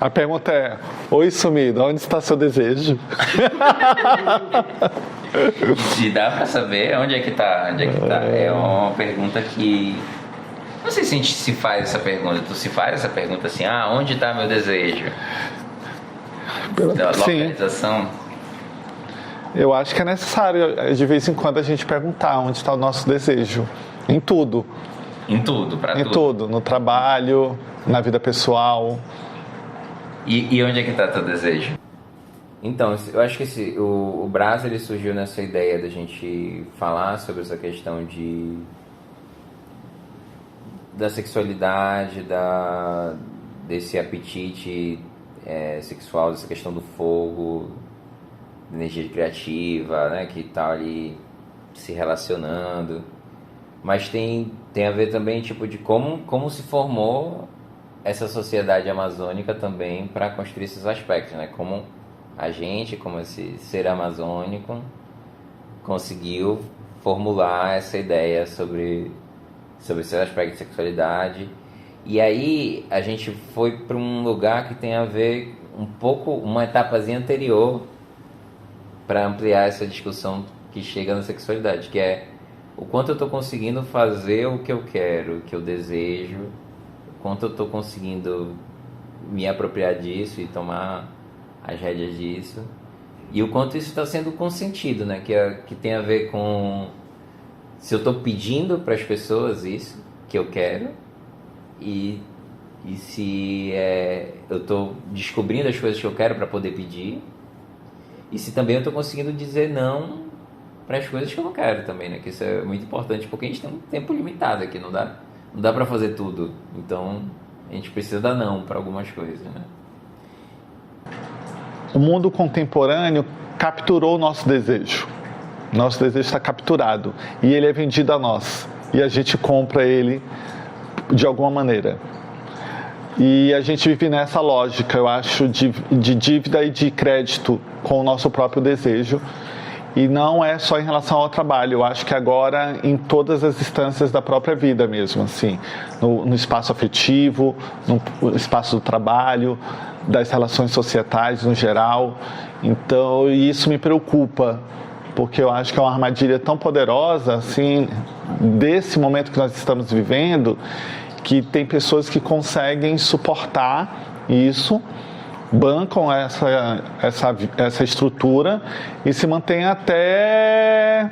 A pergunta é: oi, sumido, onde está seu desejo? Se dá pra saber onde é que tá, É uma pergunta que... Não sei se a gente se faz essa pergunta. Tu se faz essa pergunta assim: onde tá meu desejo? Da localização. Eu acho que é necessário, de vez em quando, a gente perguntar onde está o nosso desejo. Em tudo. Em tudo, pra tudo. Em tudo. No trabalho, na vida pessoal. E onde é que tá teu desejo? Então, eu acho que o Brás, ele surgiu nessa ideia da gente falar sobre essa questão da sexualidade, desse apetite sexual, dessa questão do fogo, energia criativa, né, que tá ali se relacionando. Mas tem a ver também, tipo, de como se formou essa sociedade amazônica também para construir esses aspectos, né? Como a gente, como esse ser amazônico, conseguiu formular essa ideia sobre esse aspecto de sexualidade. E aí a gente foi para um lugar que tem a ver um pouco, uma etapazinha anterior, para ampliar essa discussão que chega na sexualidade, que é o quanto eu estou conseguindo fazer o que eu quero, o que eu desejo, o quanto eu estou conseguindo me apropriar disso e tomar as rédeas disso, e o quanto isso está sendo consentido, né? Que tem a ver com se eu estou pedindo para as pessoas isso que eu quero, e se eu estou descobrindo as coisas que eu quero para poder pedir, e se também eu estou conseguindo dizer não para as coisas que eu não quero também, né? Que isso é muito importante, porque a gente tem um tempo limitado aqui, não dá para fazer tudo. Então a gente precisa dar não para algumas coisas, né? O mundo contemporâneo capturou o nosso desejo. Nosso desejo está capturado e ele é vendido a nós. E a gente compra ele de alguma maneira. E a gente vive nessa lógica, eu acho, de dívida e de crédito com o nosso próprio desejo. E não é só em relação ao trabalho, eu acho que agora em todas as instâncias da própria vida mesmo, assim, no espaço afetivo, no espaço do trabalho, das relações societais no geral. Então, isso me preocupa, porque eu acho que é uma armadilha tão poderosa, assim, desse momento que nós estamos vivendo, que tem pessoas que conseguem suportar isso, bancam essa estrutura e se mantêm até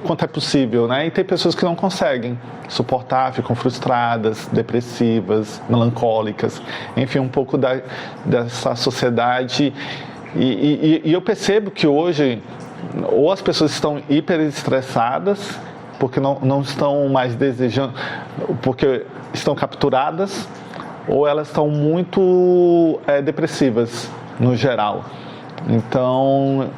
quanto é possível, né? E tem pessoas que não conseguem suportar, ficam frustradas, depressivas, melancólicas, enfim, um pouco dessa sociedade. E eu percebo que hoje ou as pessoas estão hiper estressadas porque não estão mais desejando, porque estão capturadas, ou elas estão muito depressivas no geral. Então,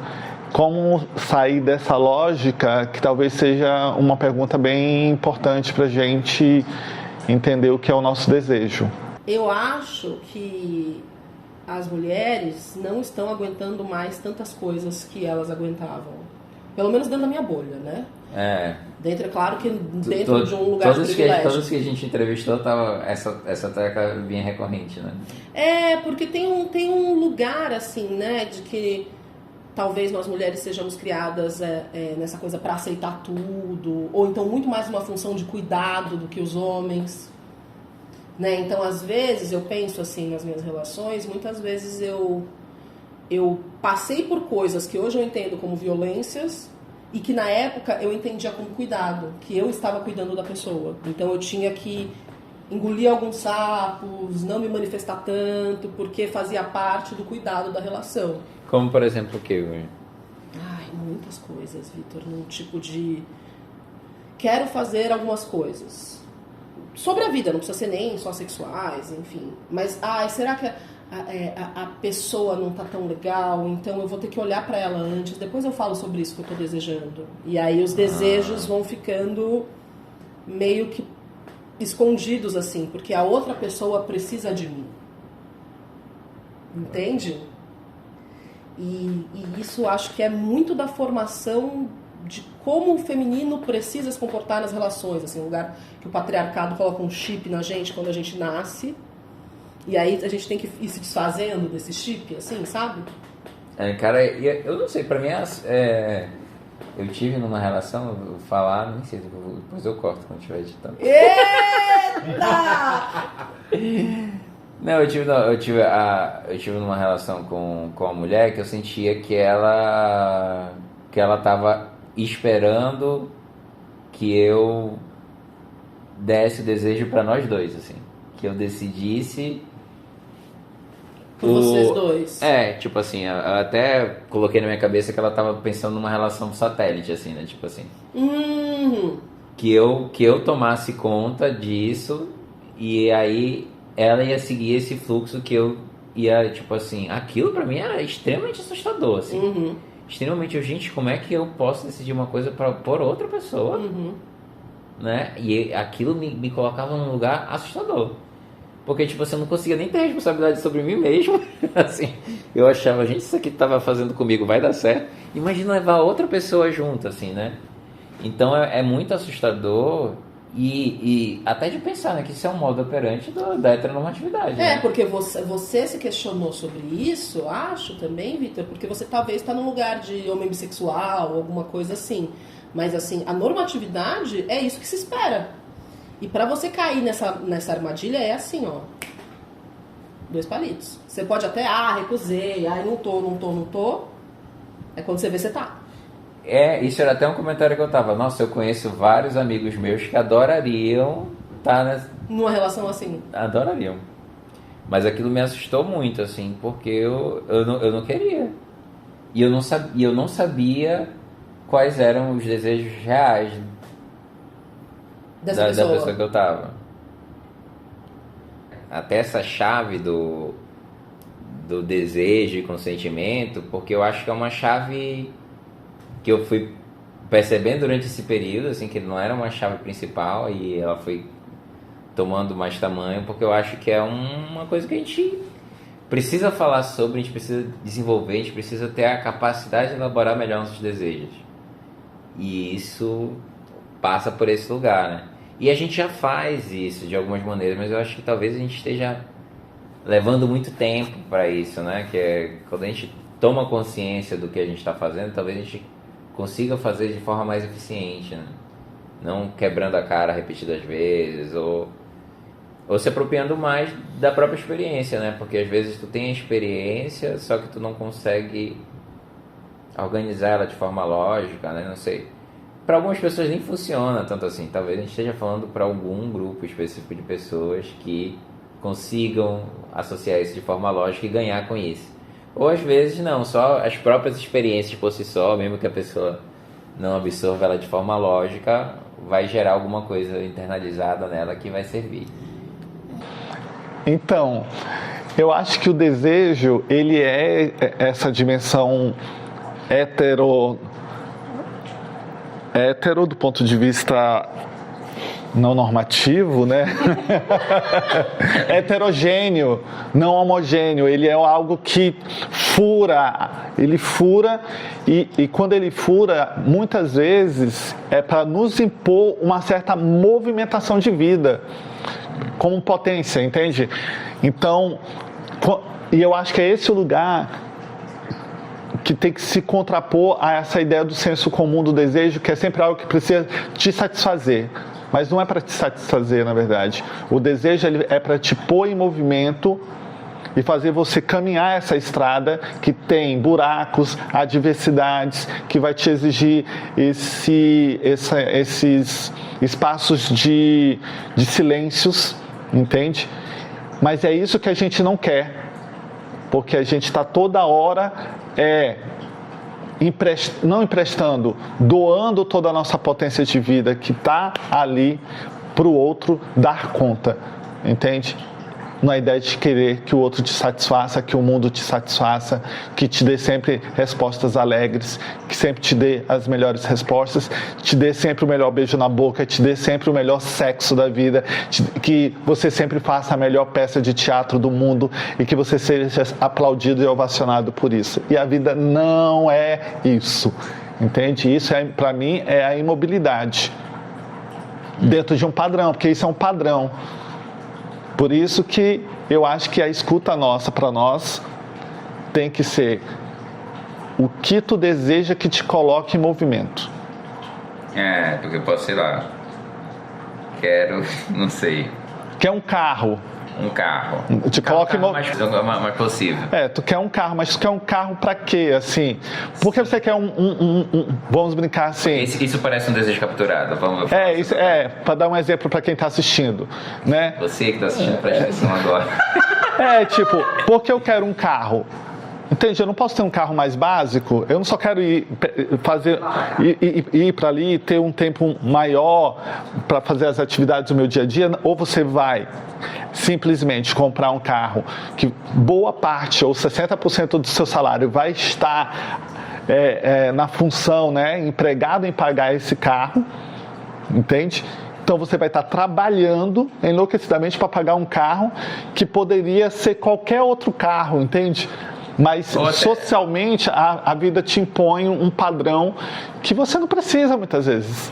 como sair dessa lógica, que talvez seja uma pergunta bem importante para a gente entender o que é o nosso desejo. Eu acho que as mulheres não estão aguentando mais tantas coisas que elas aguentavam. Pelo menos dentro da minha bolha, né? Dentro, é claro que dentro de um lugar de privilégio. Todos que a gente entrevistou, essa tecla vinha recorrente, né? Porque tem um lugar, assim, né, de que talvez nós mulheres sejamos criadas nessa coisa para aceitar tudo, ou então muito mais uma função de cuidado do que os homens, né? Então, às vezes, eu penso assim nas minhas relações, muitas vezes eu passei por coisas que hoje eu entendo como violências e que na época eu entendia como cuidado, que eu estava cuidando da pessoa. Então eu tinha que engolir alguns sapos, não me manifestar tanto, porque fazia parte do cuidado da relação. Como, por exemplo, o quê? Muitas coisas, Vitor, num tipo de... Quero fazer algumas coisas. Sobre a vida, não precisa ser nem só sexuais, enfim. Mas, será que a pessoa não tá tão legal, então eu vou ter que olhar para ela antes, depois eu falo sobre isso que eu tô desejando. E aí os desejos vão ficando meio que escondidos, assim, porque a outra pessoa precisa de mim. Entende? E isso acho que é muito da formação de como o feminino precisa se comportar nas relações, assim, um lugar que o patriarcado coloca um chip na gente quando a gente nasce. E aí a gente tem que ir se desfazendo desse chip, assim, sabe? Cara, eu não sei, pra mim eu tive numa relação, eu vou falar, nem sei, depois eu corto quando estiver editando. Eita! Não, eu tive numa relação com uma mulher que eu sentia que ela tava esperando que eu desse o desejo pra nós dois, assim. Que eu decidisse... Por vocês dois. Tipo assim, eu até coloquei na minha cabeça que ela tava pensando numa relação satélite, assim, né? Tipo assim. Que eu tomasse conta disso e aí ela ia seguir esse fluxo que eu ia, tipo assim, aquilo pra mim era extremamente assustador, assim. Extremamente, gente, como é que eu posso decidir uma coisa por outra pessoa, né? E aquilo me colocava num lugar assustador. Porque, tipo assim, eu não conseguia nem ter responsabilidade sobre mim mesmo. Assim, eu achava, gente, isso aqui tava fazendo comigo vai dar certo. Imagina levar outra pessoa junto, assim, né? Então é muito assustador e até de pensar, né? Que isso é um modo operante da heteronormatividade. Né? Porque você se questionou sobre isso, acho também, Vitor, porque você talvez está num lugar de homem bissexual, alguma coisa assim. Mas, assim, a normatividade é isso que se espera. E pra você cair nessa armadilha é assim, ó. 2 palitos. Você pode até, recusei, não tô. É quando você vê, você tá. Isso era até um comentário que eu tava. Nossa, eu conheço vários amigos meus que adorariam estar numa relação assim. Adorariam. Mas aquilo me assustou muito, assim, porque eu não queria. E eu não sabia quais eram os desejos reais da pessoa que eu tava. Até essa chave do desejo e consentimento, porque eu acho que é uma chave que eu fui percebendo durante esse período, assim, que não era uma chave principal e ela foi tomando mais tamanho, porque eu acho que é uma coisa que a gente precisa falar sobre, a gente precisa desenvolver, a gente precisa ter a capacidade de elaborar melhor nossos desejos. E isso passa por esse lugar, né? E a gente já faz isso de algumas maneiras, mas eu acho que talvez a gente esteja levando muito tempo para isso, né? Que é quando a gente toma consciência do que a gente está fazendo, talvez a gente consiga fazer de forma mais eficiente, né? Não quebrando a cara repetidas vezes ou se apropriando mais da própria experiência, né? Porque às vezes tu tem a experiência, só que tu não consegue organizar ela de forma lógica, né? Não sei. Para algumas pessoas nem funciona tanto assim. Talvez a gente esteja falando para algum grupo específico de pessoas que consigam associar isso de forma lógica e ganhar com isso. Ou às vezes não, só as próprias experiências por si só, mesmo que a pessoa não absorva ela de forma lógica, vai gerar alguma coisa internalizada nela que vai servir. Então, eu acho que o desejo, ele é essa dimensão hetero do ponto de vista não normativo, né? Heterogêneo, não homogêneo. Ele é algo que fura. Ele fura e quando ele fura, muitas vezes é para nos impor uma certa movimentação de vida como potência, entende? Então, e eu acho que é esse o lugar que tem que se contrapor a essa ideia do senso comum do desejo, que é sempre algo que precisa te satisfazer. Mas não é para te satisfazer, na verdade. O desejo é para te pôr em movimento e fazer você caminhar essa estrada que tem buracos, adversidades, que vai te exigir esses espaços de silêncios, entende? Mas é isso que a gente não quer, porque a gente está toda hora não emprestando, doando toda a nossa potência de vida que está ali para o outro dar conta, entende? Na ideia de querer que o outro te satisfaça, que o mundo te satisfaça, que te dê sempre respostas alegres, que sempre te dê as melhores respostas, te dê sempre o melhor beijo na boca, te dê sempre o melhor sexo da vida, que você sempre faça a melhor peça de teatro do mundo e que você seja aplaudido e ovacionado por isso. E a vida não é isso, entende? Isso, para mim, é a imobilidade dentro de um padrão, porque isso é um padrão. Por isso que eu acho que a escuta nossa, para nós, tem que ser o que tu deseja que te coloque em movimento. Porque eu posso, sei lá, quero, não sei, Quer um carro. um carro. Te coloca em mais possível. Tu quer um carro, mas tu quer um carro pra quê, assim? Por que você quer vamos brincar assim? Isso parece um desejo capturado. Vamos Pra dar um exemplo pra quem tá assistindo, né? Você que tá assistindo, presta atenção agora. Por que eu quero um carro? Entende? Eu não posso ter um carro mais básico. Eu não só quero ir para ali e ter um tempo maior para fazer as atividades do meu dia a dia. Ou você vai simplesmente comprar um carro que boa parte ou 60% do seu salário vai estar na função, né, empregado em pagar esse carro, entende? Então você vai estar trabalhando enlouquecidamente para pagar um carro que poderia ser qualquer outro carro, entende? Mas socialmente a vida te impõe um padrão que você não precisa muitas vezes.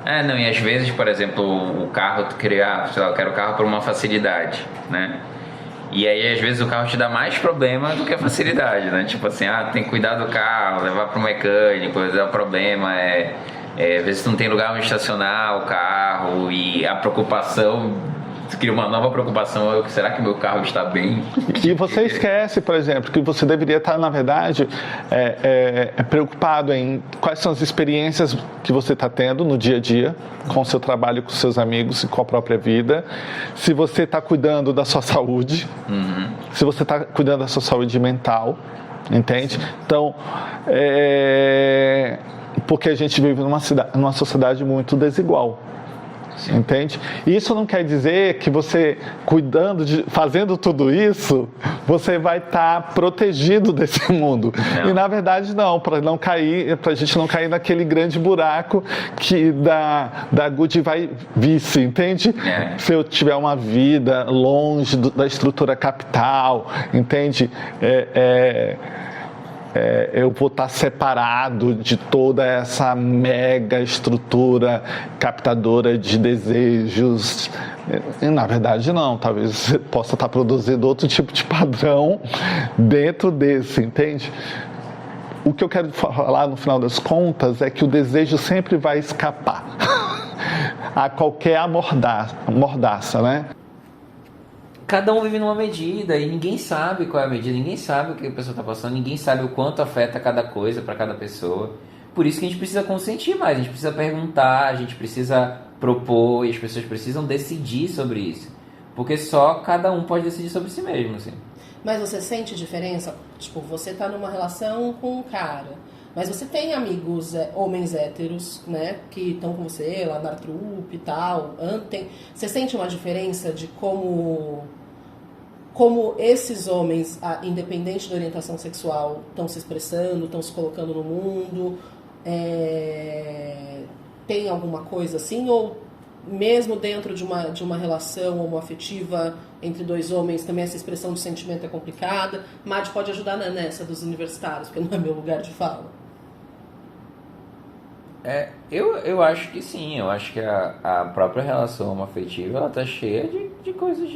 E às vezes, por exemplo, o carro tu queria, sei lá, eu quero o carro por uma facilidade, né? E aí às vezes o carro te dá mais problema do que a facilidade, né? Tipo assim, tem que cuidar do carro, levar para o mecânico, às vezes o problema às vezes tu não tem lugar onde estacionar o carro e a preocupação. Tu cria uma nova preocupação, será que meu carro está bem? E você esquece, por exemplo, que você deveria estar, na verdade, preocupado em quais são as experiências que você está tendo no dia a dia, com o seu trabalho, com os seus amigos e com a própria vida. Se você está cuidando da sua saúde, se você está cuidando da sua saúde mental, entende? Então, porque a gente vive numa sociedade muito desigual. Sim. Entende? Isso não quer dizer que você fazendo tudo isso, você vai estar protegido desse mundo. Não. E na verdade não, para a gente não cair naquele grande buraco da good vice, entende? Se eu tiver uma vida longe da estrutura capital, entende? Eu vou estar separado de toda essa mega estrutura captadora de desejos. E, na verdade, não. Talvez você possa estar produzindo outro tipo de padrão dentro desse, entende? O que eu quero falar, no final das contas, é que o desejo sempre vai escapar a qualquer mordaça, né? Cada um vive numa medida e ninguém sabe qual é a medida, ninguém sabe o que a pessoa está passando, ninguém sabe o quanto afeta cada coisa para cada pessoa. Por isso que a gente precisa consentir mais, a gente precisa perguntar, a gente precisa propor e as pessoas precisam decidir sobre isso. Porque só cada um pode decidir sobre si mesmo, assim. Mas você sente diferença? Tipo, você está numa relação com um cara, mas você tem amigos homens héteros, né, que estão com você lá na trupe e tal. Você sente uma diferença de como esses homens, independente da orientação sexual, estão se expressando, estão se colocando no mundo? Tem alguma coisa assim? Ou mesmo dentro de uma relação homoafetiva entre dois homens, também essa expressão de sentimento é complicada? Madi pode ajudar nessa dos universitários, porque não é meu lugar de fala. Eu acho que sim, eu acho que a própria relação homoafetiva ela tá cheia de coisas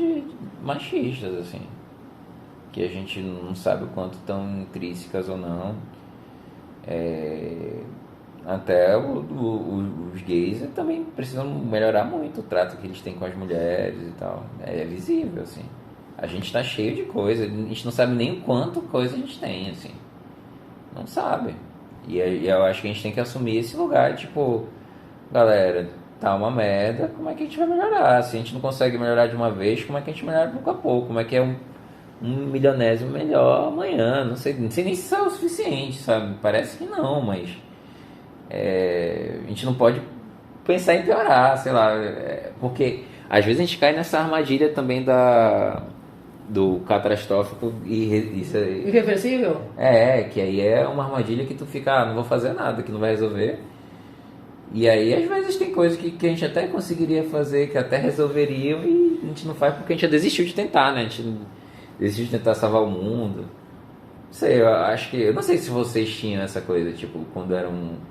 machistas, assim, que a gente não sabe o quanto estão intrínsecas ou não. Até os gays também precisam melhorar muito o trato que eles têm com as mulheres e tal. É visível, assim. A gente tá cheio de coisa, a gente não sabe nem o quanto coisa a gente tem, assim. Não sabe. E eu acho que a gente tem que assumir esse lugar, tipo, galera, tá uma merda, como é que a gente vai melhorar? Se a gente não consegue melhorar de uma vez, como é que a gente melhora pouco a pouco? Como é que é um milionésimo melhor amanhã? Não sei nem se isso é o suficiente, sabe? Parece que não, mas a gente não pode pensar em piorar, sei lá, porque às vezes a gente cai nessa armadilha também do catastrófico e isso aí. Irreversível? Que aí é uma armadilha que tu fica, não vou fazer nada, que não vai resolver. E aí às vezes tem coisas que a gente até conseguiria fazer, que até resolveriam e a gente não faz porque a gente já desistiu de tentar, né? A gente desistiu de tentar salvar o mundo. Não sei, eu não sei se vocês tinham essa coisa, tipo, quando eram...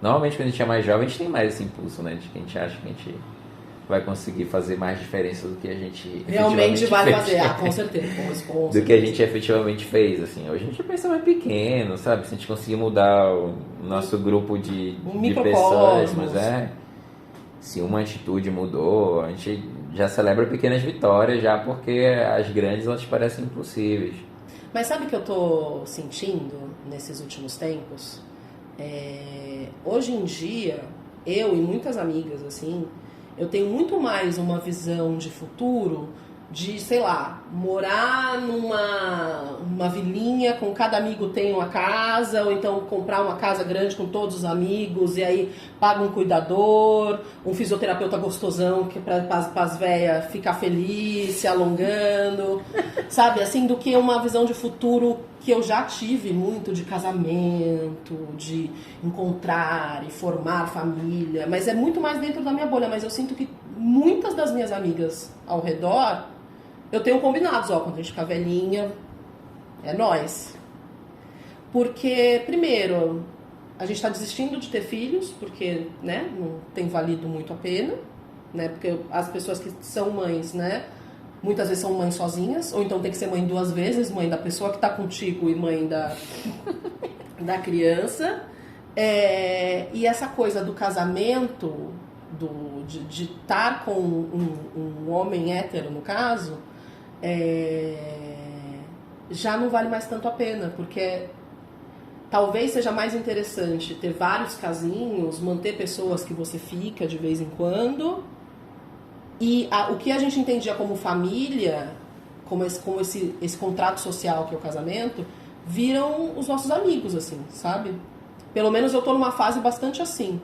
Normalmente quando a gente é mais jovem a gente tem mais esse impulso, né? De que a gente acha que a gente vai conseguir fazer mais diferença do que a gente realmente vai fez. fazer, com certeza. Com do que a gente efetivamente fez, assim. Hoje a gente pensa mais pequeno, sabe? Se a gente conseguir mudar o nosso grupo de pessoas, mas se uma atitude mudou, a gente já celebra pequenas vitórias já, porque as grandes elas parecem impossíveis. Mas sabe o que eu tô sentindo nesses últimos tempos? Hoje em dia, eu e muitas amigas, assim, eu tenho muito mais uma visão de futuro de, sei lá, morar numa vilinha com cada amigo tem uma casa, ou então comprar uma casa grande com todos os amigos e aí paga um cuidador, um fisioterapeuta gostosão que para as velhas ficar feliz, se alongando, sabe? Assim, do que uma visão de futuro que eu já tive muito de casamento, de encontrar e formar família, mas é muito mais dentro da minha bolha, mas eu sinto que muitas das minhas amigas ao redor eu tenho combinados, quando a gente ficar velhinha, é nós. Porque, primeiro, a gente está desistindo de ter filhos, porque, né, não tem valido muito a pena, né, porque as pessoas que são mães, né, muitas vezes são mães sozinhas, ou então tem que ser mãe 2 vezes, mãe da pessoa que está contigo e mãe da criança. E essa coisa do casamento, de estar com um homem hétero, no caso, já não vale mais tanto a pena, porque talvez seja mais interessante ter vários casinhos, manter pessoas que você fica de vez em quando, e o que a gente entendia como família, como esse contrato social que é o casamento, viram os nossos amigos, assim, sabe? Pelo menos eu tô numa fase bastante assim,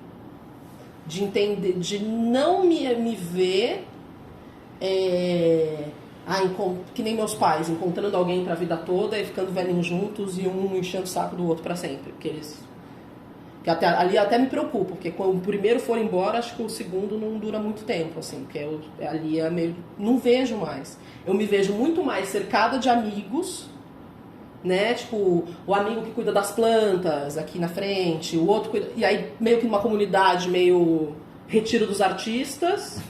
de entender, de não me ver que nem meus pais, encontrando alguém pra vida toda e ficando velhinhos juntos e um enchendo o saco do outro pra sempre. Que ali até me preocupo, porque quando o primeiro for embora, acho que o segundo não dura muito tempo, assim, porque ali é meio... Não vejo mais. Eu me vejo muito mais cercada de amigos, né? Tipo, o amigo que cuida das plantas aqui na frente, o outro cuida... E aí meio que numa comunidade meio retiro dos artistas...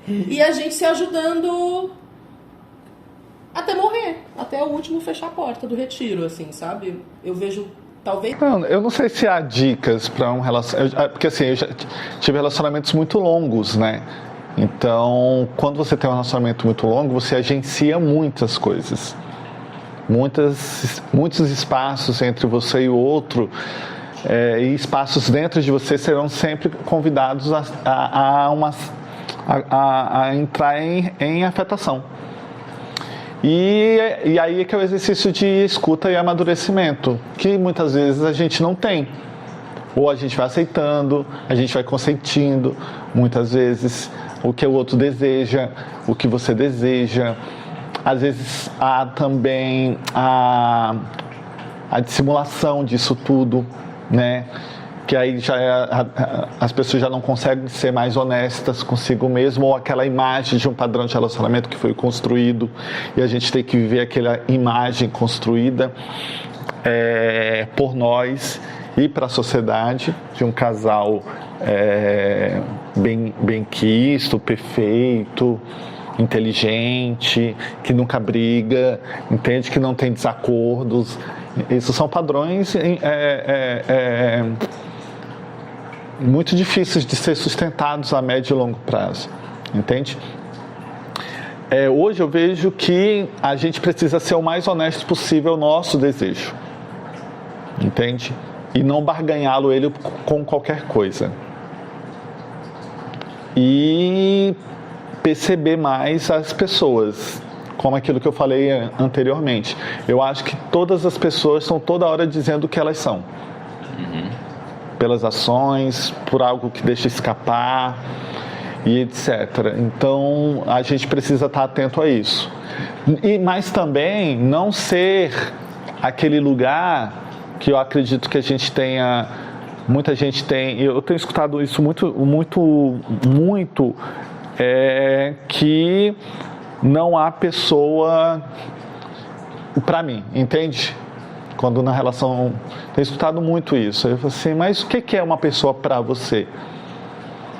E a gente se ajudando até morrer, até o último fechar a porta do retiro, assim, sabe? Eu vejo, talvez... Não, eu não sei se há dicas para um relacionamento... Porque assim, eu já tive relacionamentos muito longos, né? Então, quando você tem um relacionamento muito longo, você agencia muitas coisas. Muitos espaços entre você e o outro, e espaços dentro de você serão sempre convidados a entrar em afetação. E aí é que é o exercício de escuta e amadurecimento, que muitas vezes a gente não tem. Ou a gente vai aceitando, a gente vai consentindo, muitas vezes, o que o outro deseja, o que você deseja. Às vezes há também a dissimulação disso tudo, né? Que aí as pessoas já não conseguem ser mais honestas consigo mesmo, ou aquela imagem de um padrão de relacionamento que foi construído, e a gente tem que viver aquela imagem construída por nós e para a sociedade, de um casal bem quisto, perfeito, inteligente, que nunca briga, entende, que não tem desacordos. Esses são padrões muito difíceis de ser sustentados a médio e longo prazo, entende? Hoje eu vejo que a gente precisa ser o mais honesto possível no nosso desejo, entende? E não barganhá-lo ele com qualquer coisa. E perceber mais as pessoas, como aquilo que eu falei anteriormente. Eu acho que todas as pessoas estão toda hora dizendo o que elas são. Pelas ações, por algo que deixa escapar e etc. Então, a gente precisa estar atento a isso. Mas também não ser aquele lugar que eu acredito que a gente tenha... Muita gente tem... Eu tenho escutado isso muito, que não há pessoa para mim, entende? Quando na relação... Tenho escutado muito isso. Eu falo assim, mas o que é uma pessoa para você?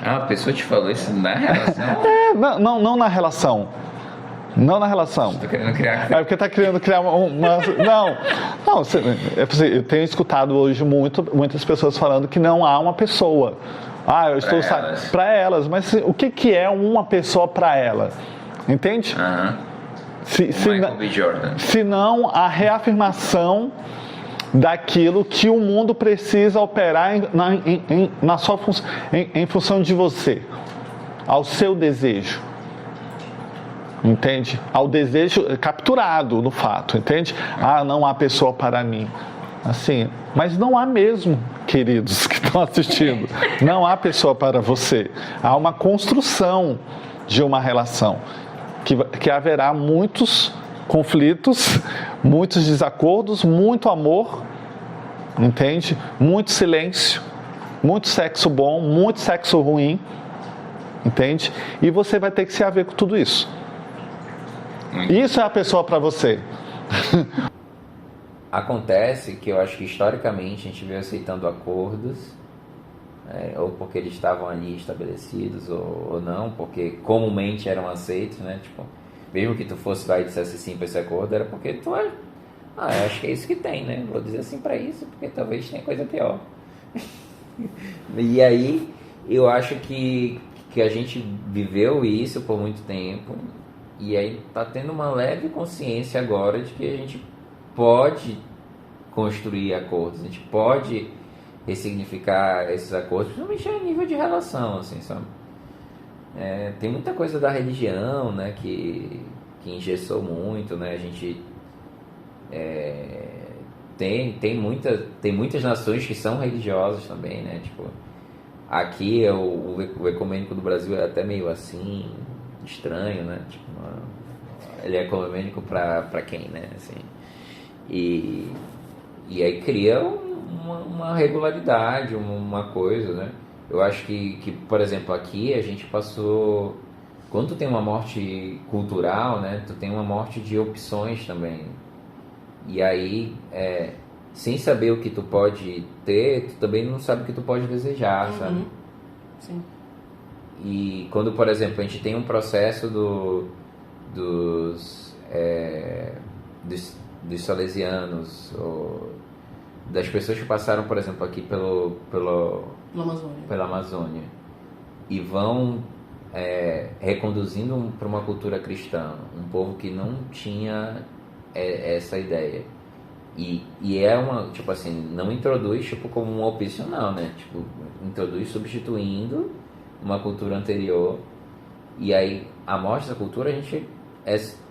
Ah, a pessoa te falou isso na relação? Não na relação. Não na relação. Tô querendo criar... É porque tá querendo criar uma... Não, eu tenho escutado hoje muitas pessoas falando que não há uma pessoa. Eu estou... Para elas. Mas o que é uma pessoa para ela? Entende? Michael B. Jordan. Se não a reafirmação daquilo que o mundo precisa operar na sua função, em função de você, ao seu desejo. Entende? Ao desejo capturado no fato, entende? Não há pessoa para mim. Assim, mas não há mesmo, queridos que estão assistindo. Não há pessoa para você. Há uma construção de uma relação que haverá muitos conflitos, muitos desacordos, muito amor, entende? Muito silêncio, muito sexo bom, muito sexo ruim, entende? E você vai ter que se haver com tudo isso. Isso é a pessoa para você. Acontece que eu acho que historicamente a gente veio aceitando acordos, ou porque eles estavam ali estabelecidos, ou não, porque comumente eram aceitos, né? Tipo, mesmo que tu fosse lá e dissesse sim para esse acordo, era porque tu eu acho que é isso que tem, né? Vou dizer sim para isso, porque talvez tenha coisa pior. E aí, eu acho que a gente viveu isso por muito tempo, e aí tá tendo uma leve consciência agora de que a gente pode construir acordos, a gente pode ressignificar esses acordos, principalmente a nível de relação, assim, sabe? Tem muita coisa da religião, né, que engessou muito, né? A gente tem muitas nações que são religiosas também, né? Tipo, aqui o ecumênico do Brasil é até meio assim, estranho, né? Tipo, ele é ecumênico para quem, né? Assim, e aí cria uma regularidade, uma coisa, né? Eu acho que, por exemplo, aqui a gente passou... Quando tu tem uma morte cultural, né? Tu tem uma morte de opções também. E aí, sem saber o que tu pode ter, tu também não sabe o que tu pode desejar, sabe? Sim. E quando, por exemplo, a gente tem um processo dos salesianos, ou das pessoas que passaram, por exemplo, aqui pela Amazônia e vão reconduzindo para uma cultura cristã, um povo que não tinha essa ideia, e é uma, tipo assim, não introduz tipo como um opcional, né? Tipo, introduz substituindo uma cultura anterior, e aí a morte da cultura, a gente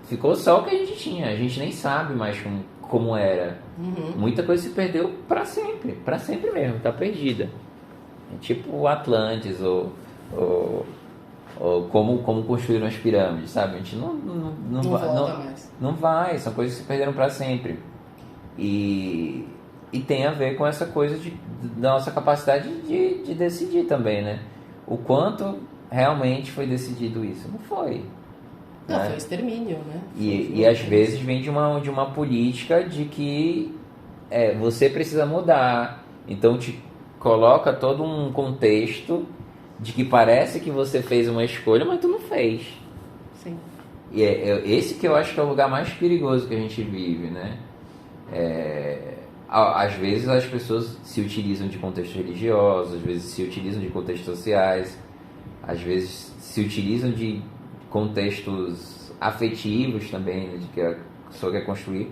ficou só o que a gente tinha, a gente nem sabe mais como era. Muita coisa se perdeu para sempre mesmo, tá perdida. É tipo o Atlantis, ou como construíram as pirâmides, sabe? A gente não volta mais. Não vai, são coisas que se perderam para sempre. E tem a ver com essa coisa da nossa capacidade de decidir também, né? O quanto realmente foi decidido isso? Não foi. Não, né? Foi extermínio, né? E às vezes vem de uma política de que você precisa mudar. Então te coloca todo um contexto de que parece que você fez uma escolha, mas tu não fez. Sim. E esse que eu acho que é o lugar mais perigoso que a gente vive, né? Às vezes as pessoas se utilizam de contextos religiosos, às vezes se utilizam de contextos sociais, às vezes se utilizam de contextos afetivos também, né, de que a pessoa quer construir,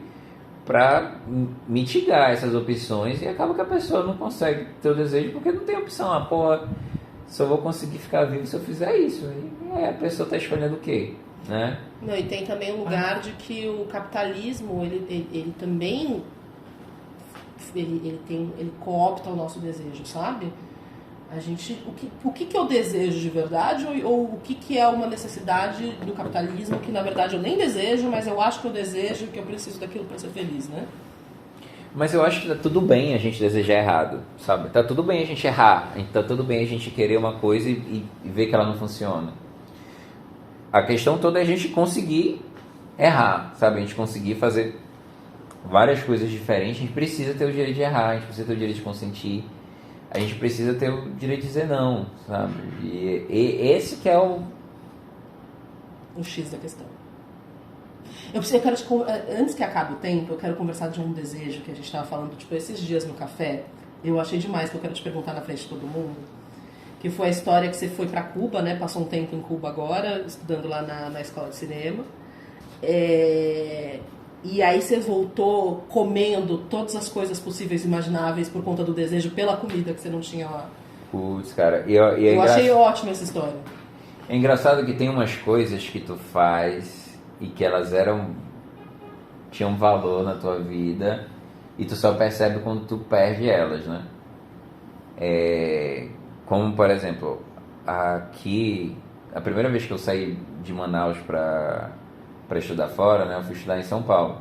para mitigar essas opções, e acaba que a pessoa não consegue ter o desejo porque não tem opção. Só vou conseguir ficar vivo se eu fizer isso. E a pessoa está escolhendo o quê? Né? Não, e tem também um lugar de que o capitalismo, ele também ele coopta o nosso desejo, sabe? O que eu desejo de verdade, ou o que é uma necessidade do capitalismo que na verdade eu nem desejo, mas eu acho que eu desejo, que eu preciso daquilo para ser feliz, né? Mas eu acho que tá tudo bem a gente desejar errado, sabe? Tá tudo bem a gente errar, tá tudo bem a gente querer uma coisa e ver que ela não funciona. A questão toda é a gente conseguir errar, sabe? A gente conseguir fazer várias coisas diferentes. A gente precisa ter o direito de errar, a gente precisa ter o direito de consentir. a gente precisa ter o direito de dizer não, sabe? E esse que é o X da questão. Antes que acabe o tempo, eu quero conversar de um desejo que a gente estava falando, tipo, esses dias no café. Eu achei demais, que eu quero te perguntar na frente de todo mundo. Que foi a história que você foi para Cuba, né? Passou um tempo em Cuba agora, estudando lá na escola de cinema. E aí você voltou comendo todas as coisas possíveis e imagináveis por conta do desejo pela comida que você não tinha lá. Putz, cara. Eu achei ótima essa história. É engraçado que tem umas coisas que tu faz e que elas tinham valor na tua vida e tu só percebe quando tu perde elas, né? Como, por exemplo, aqui, a primeira vez que eu saí de Manaus para estudar fora, né? Eu fui estudar em São Paulo.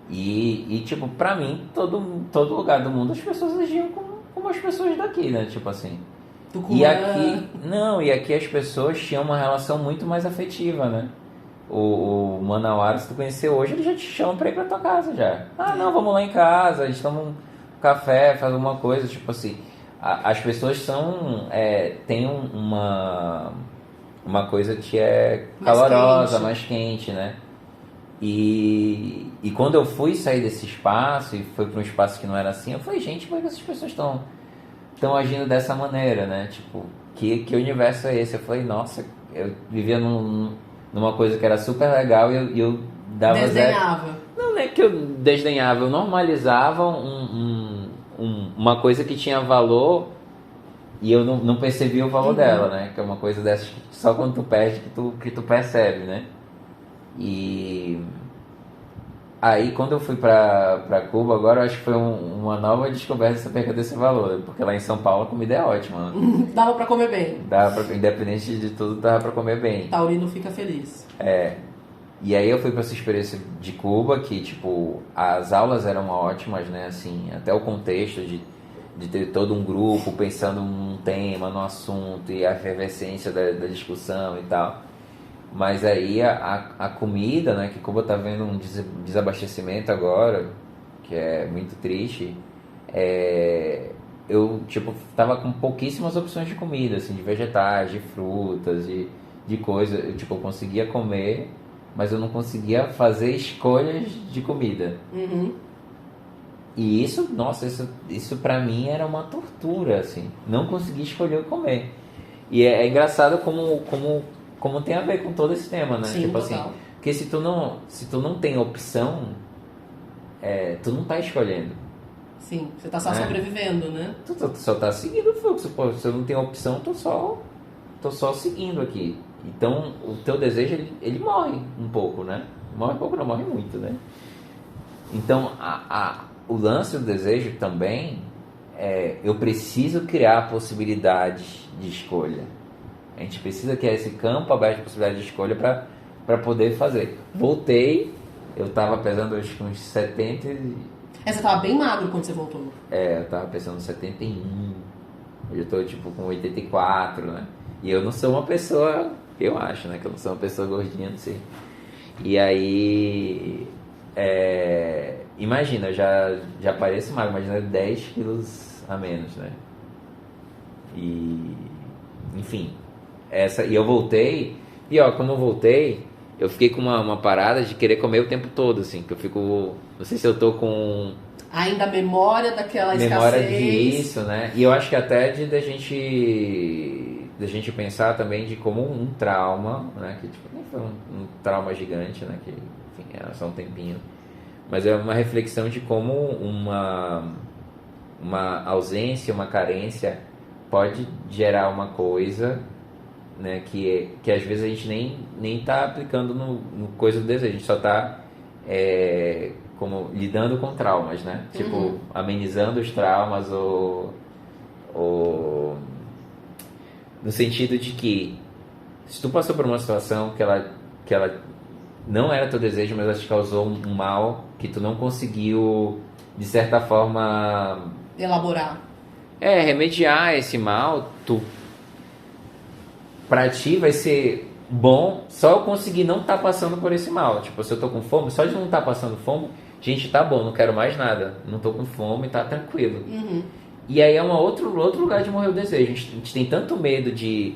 E tipo, pra mim, todo lugar do mundo as pessoas agiam como as pessoas daqui, né? Tipo assim. E aqui as pessoas tinham uma relação muito mais afetiva, né? O manauara, se tu conhecer hoje, ele já te chama pra ir pra tua casa já. Ah, não, vamos lá em casa, a gente toma um café, faz alguma coisa, tipo assim. As pessoas têm uma coisa que é calorosa, mais quente, né? E quando eu fui sair desse espaço e fui para um espaço que não era assim, eu falei, gente, por que essas pessoas estão agindo dessa maneira, né? Tipo, que universo é esse? Eu falei, nossa, eu vivia numa coisa que era super legal e eu dava... Desdenhava. Não é que eu desdenhava, eu normalizava uma coisa que tinha valor e eu não percebia o valor dela, né? Que é uma coisa dessas que só quando tu perde que tu percebe, né? E aí quando eu fui pra Cuba agora, eu acho que foi uma nova descoberta acerca desse valor, porque lá em São Paulo a comida é ótima, né? Dava pra comer bem. Independente de tudo, dava pra comer bem. Taurino fica feliz. E aí eu fui pra essa experiência de Cuba, que tipo, as aulas eram ótimas, né? Assim, até o contexto de ter todo um grupo pensando num tema, num assunto e a efervescência da discussão e tal. Mas aí a comida, né, que Cuba tá vendo um desabastecimento agora, que é muito triste, eu, tipo, tava com pouquíssimas opções de comida, assim, de vegetais, de frutas, de coisa. Eu, tipo, eu conseguia comer, mas eu não conseguia fazer escolhas de comida. Uhum. E isso, nossa, isso pra mim era uma tortura, assim, não conseguir escolher o comer. E é engraçado como tem a ver com todo esse tema, né? Sim, tipo total. assim, porque se tu não tem opção, tu não tá escolhendo. Sim, você tá só sobrevivendo, né? Tu só tá seguindo o fluxo, pô. Se eu não tenho opção, tô só seguindo aqui. Então, o teu desejo, ele morre um pouco, né? Morre um pouco, não, morre muito, né? Então, o lance do desejo também eu preciso criar possibilidades de escolha. A gente precisa criar esse campo aberto de possibilidade de escolha para poder fazer. Voltei, eu tava pesando acho que uns 70... Você tava bem magro quando você voltou. Eu tava pesando 71. Hoje eu tô tipo com 84, né? E eu não sou uma pessoa, eu acho, né? Que eu não sou uma pessoa gordinha, não sei. E aí... imagina, eu já pareço magro, imagina 10 quilos a menos, né? E... Enfim... E eu voltei, e ó, quando eu voltei, eu fiquei com uma parada de querer comer o tempo todo, assim, que eu fico, não sei se eu tô com... Ainda a memória daquela memória escassez. disso, né? E eu acho que até da gente pensar também de como um trauma, né? Que tipo, nem foi um trauma gigante, né? Que, enfim, era só um tempinho. Mas é uma reflexão de como uma ausência, uma carência pode gerar uma coisa... Né, que às vezes a gente nem tá aplicando no coisa do desejo, a gente só tá como lidando com traumas, né? Tipo, amenizando os traumas ou no sentido de que se tu passou por uma situação que ela não era teu desejo, mas ela te causou um mal que tu não conseguiu, de certa forma... Elaborar. Remediar esse mal, pra ti vai ser bom só eu conseguir não estar passando por esse mal. Tipo, se eu tô com fome, só de não estar passando fome, gente, tá bom, não quero mais nada. Não tô com fome, tá tranquilo. E aí é outro lugar de morrer o desejo. A gente tem tanto medo de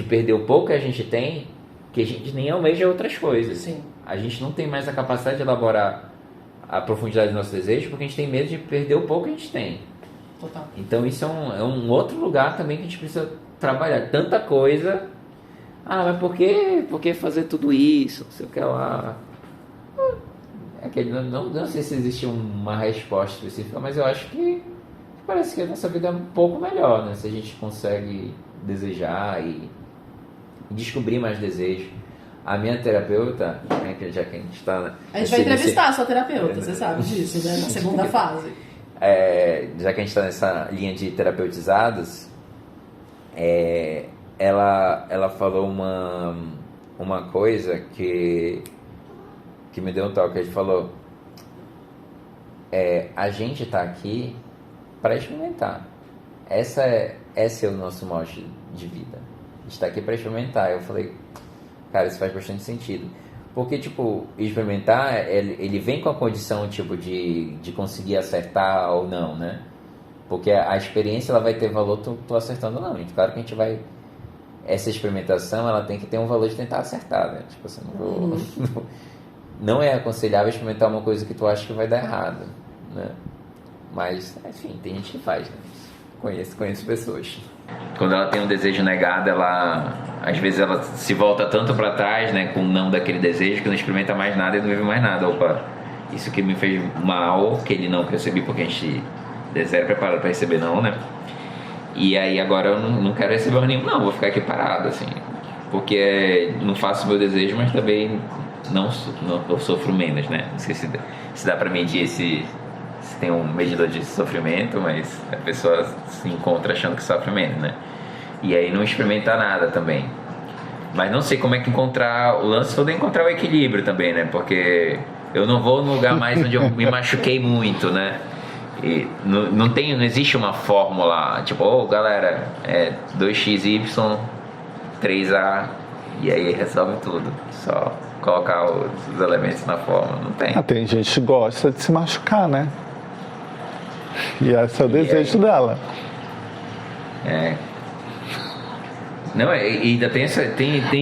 perder o pouco que a gente tem, que a gente nem almeja outras coisas. Sim. A gente não tem mais a capacidade de elaborar a profundidade do nosso desejo, porque a gente tem medo de perder o pouco que a gente tem. Total. Então isso é um outro lugar também que a gente precisa trabalhar. Tanta coisa. Mas por que fazer tudo isso? Não sei o que lá. Não sei se existe uma resposta específica, mas eu acho que parece que a nossa vida é um pouco melhor, né? Se a gente consegue desejar e descobrir mais desejos. A minha terapeuta, né, já que a gente está... A gente vai entrevistar a sua terapeuta, você sabe disso, né? Na segunda fase. Já que a gente está nessa linha de terapeutizados, ela falou uma coisa que me deu um toque. A gente falou, a gente está aqui para experimentar. Esse é o nosso mote de vida. A gente está aqui para experimentar. Eu falei, cara, isso faz bastante sentido. Porque, tipo, experimentar, ele vem com a condição, tipo, de conseguir acertar ou não, né? Porque a experiência, ela vai ter valor, tô acertando ou não. E claro que a gente vai... Essa experimentação, ela tem que ter um valor de tentar acertar, né? Tipo assim, não é aconselhável experimentar uma coisa que tu acha que vai dar errado, né? Mas, enfim, tem gente que faz, né? Conheço pessoas. Quando ela tem um desejo negado, às vezes ela se volta tanto para trás, né, com o não daquele desejo, que não experimenta mais nada e não vive mais nada. Opa, isso que me fez mal, que ele não recebi, porque a gente é zero preparado para receber não, né? E aí agora eu não quero receber nenhum, não, vou ficar aqui parado, assim, porque não faço o meu desejo, mas também não sofro menos, né? Não sei se dá para medir se tem um medidor de sofrimento, mas a pessoa se encontra achando que sofre menos, né? E aí não experimenta nada também. Mas não sei como é que encontrar o lance todo, é encontrar o equilíbrio também, né? Porque eu não vou no lugar mais onde eu me machuquei muito, né? E não existe uma fórmula, tipo, galera, 2xy, 3a, e aí resolve tudo. Só colocar os elementos na fórmula, não tem. Tem gente que gosta de se machucar, né? E esse é o desejo dela. Não, e ainda tem essa.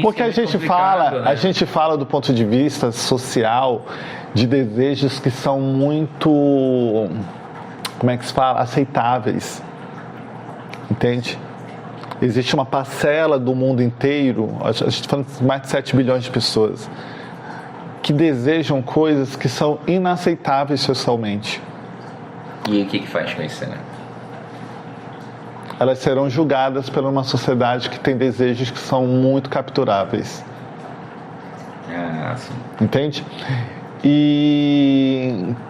Porque a gente fala do ponto de vista social de desejos que são muito, como é que se fala? Aceitáveis. Entende? Existe uma parcela do mundo inteiro, a gente está falando de mais de 7 bilhões de pessoas, que desejam coisas que são inaceitáveis socialmente. E o que faz com isso, né? Elas serão julgadas por uma sociedade que tem desejos que são muito capturáveis. Sim. Entende?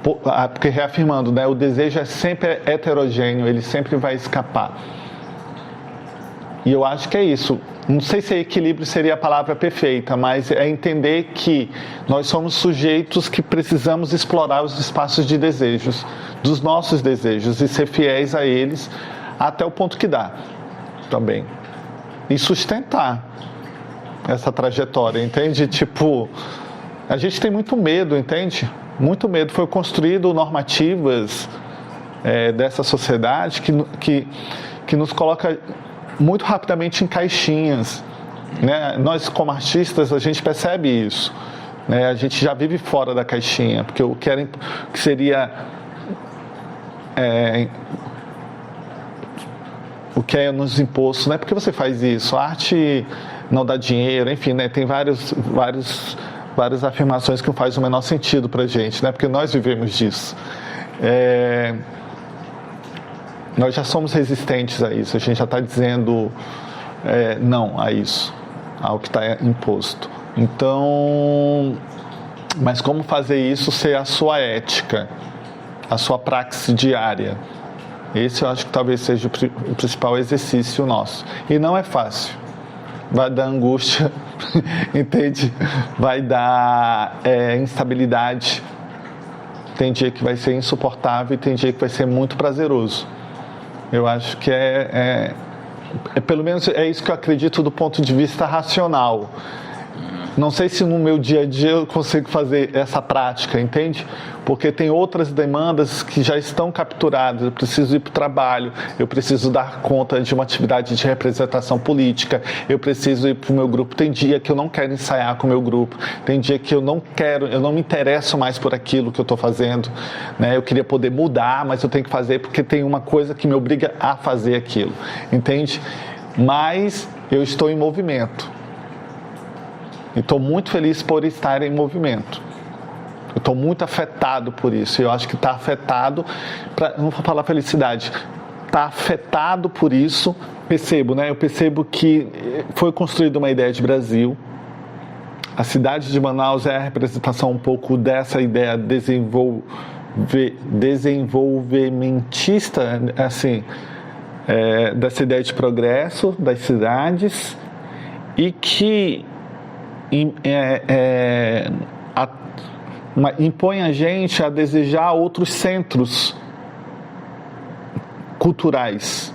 Porque reafirmando, né, o desejo é sempre heterogêneo, ele sempre vai escapar. E eu acho que é isso. Não sei se equilíbrio seria a palavra perfeita, mas é entender que nós somos sujeitos que precisamos explorar os espaços de desejos, dos nossos desejos, e ser fiéis a eles até o ponto que dá também. E sustentar essa trajetória, entende? Tipo, a gente tem muito medo, entende? Muito medo. Foi construído normativas dessa sociedade que nos coloca muito rapidamente em caixinhas, né? Nós, como artistas, a gente percebe isso, né? A gente já vive fora da caixinha, porque o que seria o que é nos imposto, né? Porque você faz isso, a arte não dá dinheiro, enfim, né? Tem várias afirmações que não fazem o menor sentido pra gente, né? Porque nós vivemos disso. Nós já somos resistentes a isso, a gente já está dizendo não a isso, ao que está imposto. Então, mas como fazer isso ser a sua ética, a sua praxis diária? Esse eu acho que talvez seja o principal exercício nosso. E não é fácil. Vai dar angústia, entende? Vai dar instabilidade. Tem dia que vai ser insuportável e tem dia que vai ser muito prazeroso. Eu acho que pelo menos é isso que eu acredito do ponto de vista racional. Não sei se no meu dia a dia eu consigo fazer essa prática, entende? Porque tem outras demandas que já estão capturadas. Eu preciso ir para o trabalho, eu preciso dar conta de uma atividade de representação política, eu preciso ir para o meu grupo. Tem dia que eu não quero ensaiar com o meu grupo, tem dia que eu não me interesso mais por aquilo que eu estou fazendo, né? Eu queria poder mudar, mas eu tenho que fazer porque tem uma coisa que me obriga a fazer aquilo, entende? Mas eu estou em movimento. E estou muito feliz por estar em movimento. Eu estou muito afetado por isso. Eu acho que está afetado, não vou falar felicidade, está afetado por isso. Eu percebo que foi construída uma ideia de Brasil. A cidade de Manaus é a representação um pouco dessa ideia desenvolvimentista, assim, dessa ideia de progresso das cidades, e que impõe a gente a desejar outros centros culturais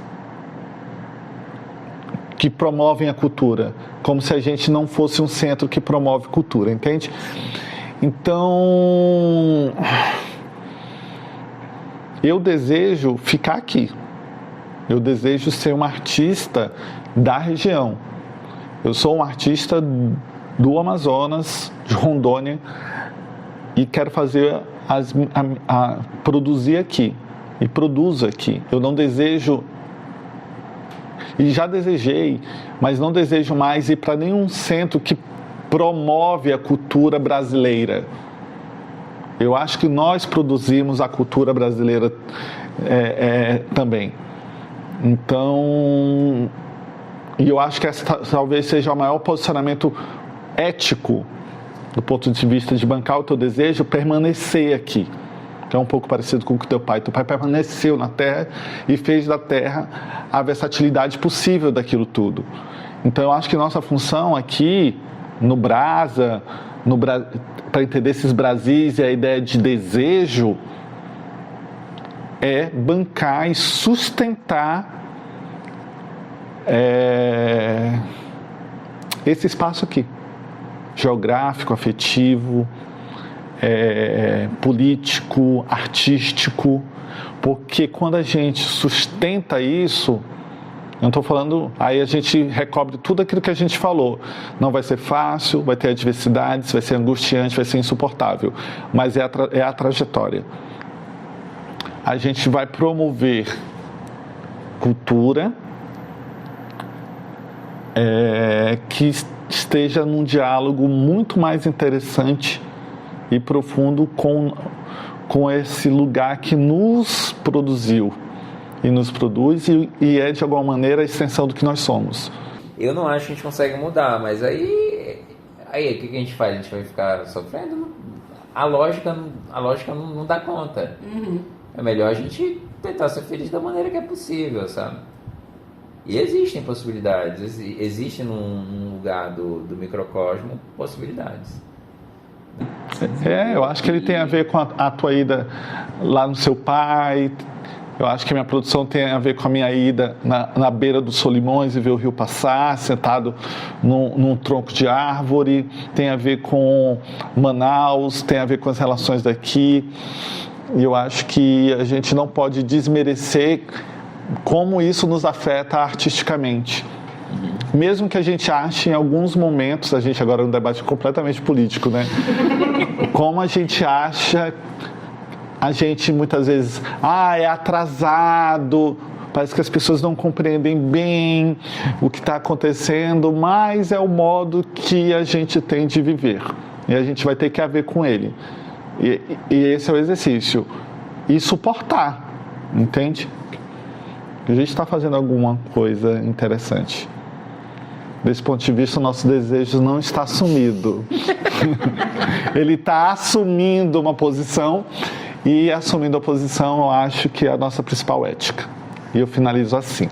que promovem a cultura, como se a gente não fosse um centro que promove cultura, entende? Então, eu desejo ficar aqui. Eu desejo ser um artista da região. Eu sou um artista do Amazonas, de Rondônia, e quero fazer produzir aqui, e produzo aqui. Eu não desejo, e já desejei, mas não desejo mais ir para nenhum centro que promove a cultura brasileira. Eu acho que nós produzimos a cultura brasileira também. Então, e eu acho que esse talvez seja o maior posicionamento ético do ponto de vista de bancar o teu desejo, permanecer aqui, que é um pouco parecido com o que teu pai permaneceu na Terra e fez da Terra a versatilidade possível daquilo tudo. Então eu acho que nossa função aqui no Brasa, para entender esses Brasis e a ideia de desejo, é bancar e sustentar esse espaço aqui, geográfico, afetivo, político, artístico, porque quando a gente sustenta isso, eu não estou falando, aí a gente recobre tudo aquilo que a gente falou. Não vai ser fácil, vai ter adversidades, vai ser angustiante, vai ser insuportável, mas é a trajetória. A gente vai promover cultura que esteja num diálogo muito mais interessante e profundo com esse lugar que nos produziu e nos produz e é de alguma maneira a extensão do que nós somos. Eu não acho que a gente consegue mudar, mas aí o que a gente faz? A gente vai ficar sofrendo? A lógica não dá conta. Uhum. É melhor a gente tentar ser feliz da maneira que é possível, sabe? E existem possibilidades, existe num lugar do microcosmo possibilidades. Eu acho que ele tem a ver com a tua ida lá no seu pai. Eu acho que a minha produção tem a ver com a minha ida na beira dos Solimões e ver o rio passar, sentado num tronco de árvore. Tem a ver com Manaus, tem a ver com as relações daqui. E eu acho que a gente não pode desmerecer como isso nos afeta artisticamente. Mesmo que a gente ache em alguns momentos, a gente agora é um debate completamente político, né? Como a gente acha, a gente muitas vezes, é atrasado, parece que as pessoas não compreendem bem o que está acontecendo, mas é o modo que a gente tem de viver. E a gente vai ter que haver com ele. E esse é o exercício. E suportar, entende? A gente está fazendo alguma coisa interessante. Desse ponto de vista, o nosso desejo não está sumido. Ele está assumindo uma posição, e assumindo a posição, eu acho que é a nossa principal ética. E eu finalizo assim.